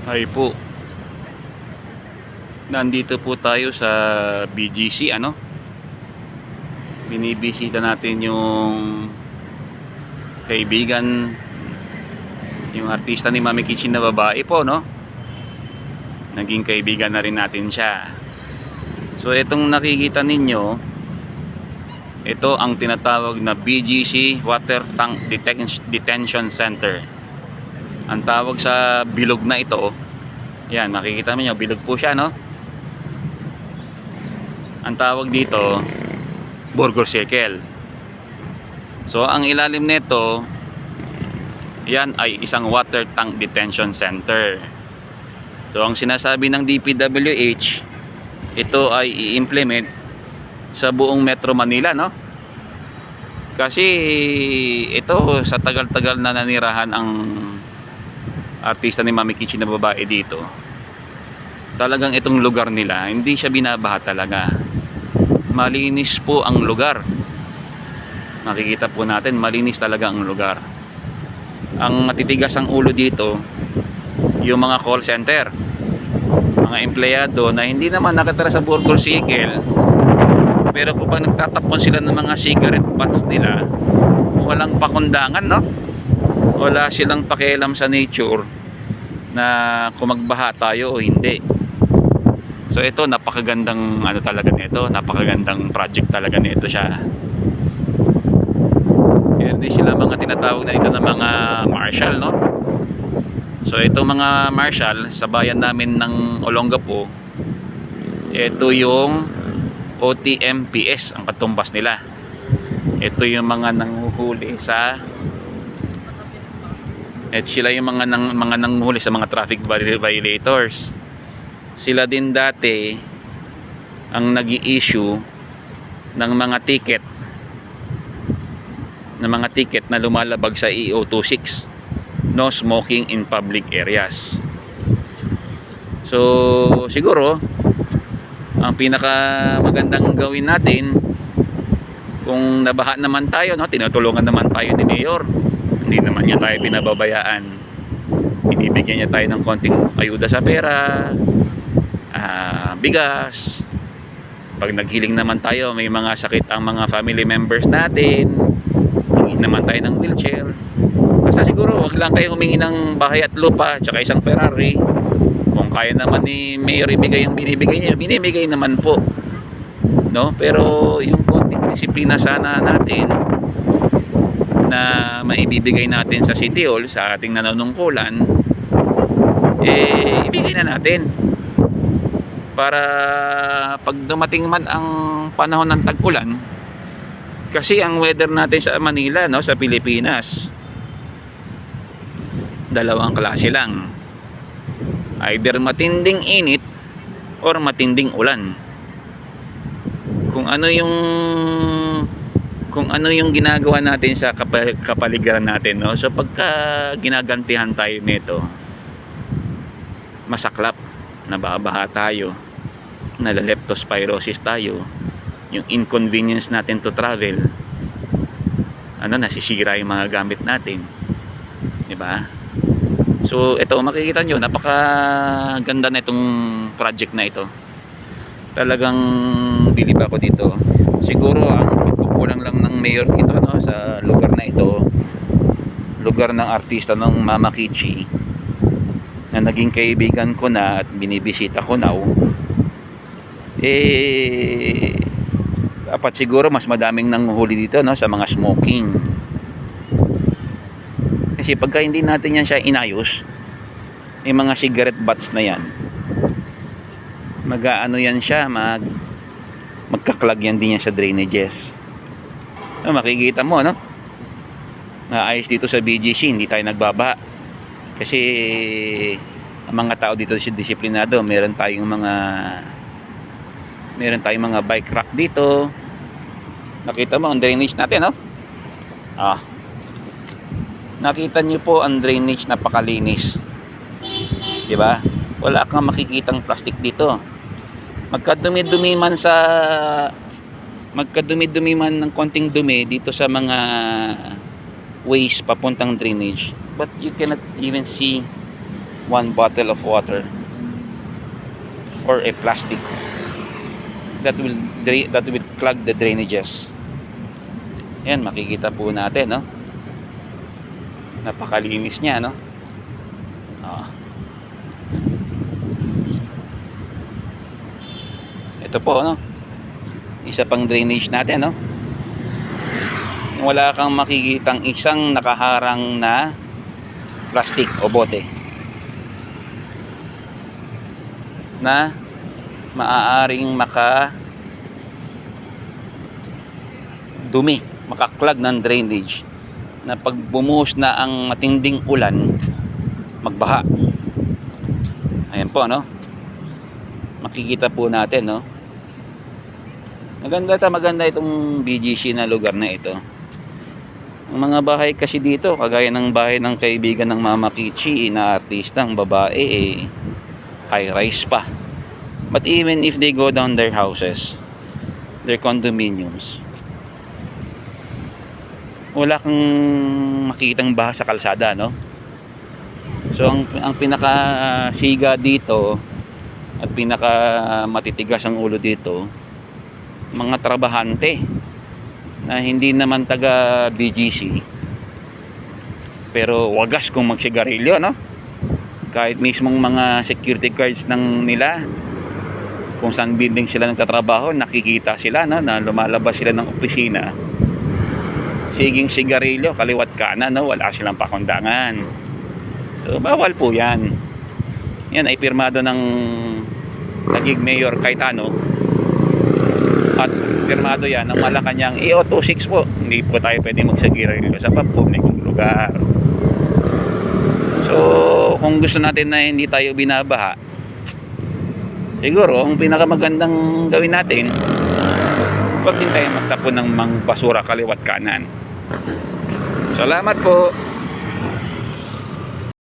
Ay po, nandito po tayo sa BGC, binibisita natin yung kaibigan, yung artista ni Mami Kitchen na babae po, no? Naging kaibigan na rin natin siya. So itong nakikita ninyo, ito ang tinatawag na BGC Water Tank Detention Center. Ang tawag sa bilog na ito, yan, makikita niyo, bilog po siya, no? Ang tawag dito, Burger Circle. So ang ilalim nito, yan ay isang water tank detention center. So ang sinasabi ng DPWH, ito ay i-implement sa buong Metro Manila, no? Kasi ito sa tagal-tagal na nanirahan ang artista ni Mami Kitchen na babae dito, talagang itong lugar nila hindi siya binabaha talaga. Malinis po ang lugar, makikita po natin, malinis talaga ang lugar. Ang matitigas ang ulo dito yung mga call center, mga empleyado na hindi naman nakatira sa Burger Circle, pero kapag nagtatapon sila ng mga cigarette butts nila, walang pakundangan, no? Wala silang pakialam sa nature na kung magbaha tayo o hindi. So ito, napakagandang talaga nito, napakagandang project talaga nito siya. Hindi sila mga tinatawag na ito ng mga marshal, no? So ito mga marshal sa bayan namin ng Olongapo, ito yung OTMPS ang katumbas nila. Ito yung mga nanguhuli sa sila yung mga nanguhuli sa mga traffic violators. Sila din dati ang nag-i-issue ng mga ticket na lumalabag sa EO26, no smoking in public areas. So siguro ang pinaka magandang gawin natin, kung nabaha naman tayo, no, tinutulungan naman tayo ni Mayor, hindi naman niya tayo pinababayaan, binibigyan niya tayo ng konting ayuda sa pera, bigas. Pag naghiling naman tayo, may mga sakit ang mga family members natin, humingi naman tayo ng wheelchair. Basta siguro wag lang kayo humingi ng bahay at lupa tsaka isang Ferrari. Kung kaya naman ni Mayor ibigay yung binibigay niya, binibigay naman po, no? Pero yung konting disiplina sana natin na maibibigay natin sa City Hall, sa ating nanunungkulan, ibigay na natin para pag dumating man ang panahon ng tag-ulan. Kasi ang weather natin sa Manila, no, sa Pilipinas, dalawang klase lang, either matinding init or matinding ulan. Kung ano yung ginagawa natin sa kapaligiran natin, no? So pagka ginagantihan tayo nito, masaklap, nababaha tayo, nalaleptospirosis tayo, yung inconvenience natin to travel, nasisira yung mga gamit natin, di ba? So ito, makikita nyo, napakaganda na itong project na ito. Talagang bilib ako dito. Siguro ang pagkukulang lang ng mayor ito, no, sa lugar na ito, lugar ng artista ng Mama Kitchen na naging kaibigan ko na at binibisita ko now, dapat siguro mas madaming nanguhuli dito, no, sa mga smoking. Kasi pagka hindi natin yan siya inayos, yung mga cigarette butts na yan, yan siya, magkaklag yan din yan sa drainages. So, makikita mo, no, naayos dito sa BGC, hindi tayo nagbaba kasi ang mga tao dito disiplinado. Meron tayong mga bike rack dito. Nakita mo ang drainage natin, no? Nakita niyo po ang drainage, napakalinis, di ba? Wala kang makikitang plastic dito. Magkadumi-dumi man ng konting dumi dito sa mga waste papuntang drainage, but you cannot even see one bottle of water or a plastic that will clog the drainages. Yan, makikita po natin, no? Napakalinis niya, no? Ito po, no? Isa pang drainage natin, no? Wala kang makikitang isang nakaharang na plastic o bote na maaaring makaklag ng drainage, na pag bumuhos na ang matinding ulan, magbaha. Ayan po, no? Makikita po natin, no? Maganda itong BGC na lugar na ito. Ang mga bahay kasi dito, kagaya ng bahay ng kaibigan ng Mama Kichi na artistang babae, high rise pa. But even if they go down their houses, their condominiums, wala kang makikitang baha sa kalsada, no? So ang pinaka siga dito at pinaka matitigas ang ulo dito, mga trabahante na hindi naman taga BGC pero wagas kung magsigarilyo, no? Kahit mismong mga security guards ng nila, kung saan building sila nagtatrabaho, nakikita sila, no, na lumalabas sila ng opisina, siging sigarilyo kaliwat kanan, no? Wala silang pakundangan. So bawal po yan. Yan ay pirmado ng naging Mayor Cayetano, at pirmado yan ng Malacanang EO26 po. Hindi po tayo pwede magsigarilyo sa pampublikong lugar. So kung gusto natin na hindi tayo binabaha, siguro ang pinakamagandang gawin natin, huwag din tayo magtapon ng basura kaliwat kanan. Salamat po.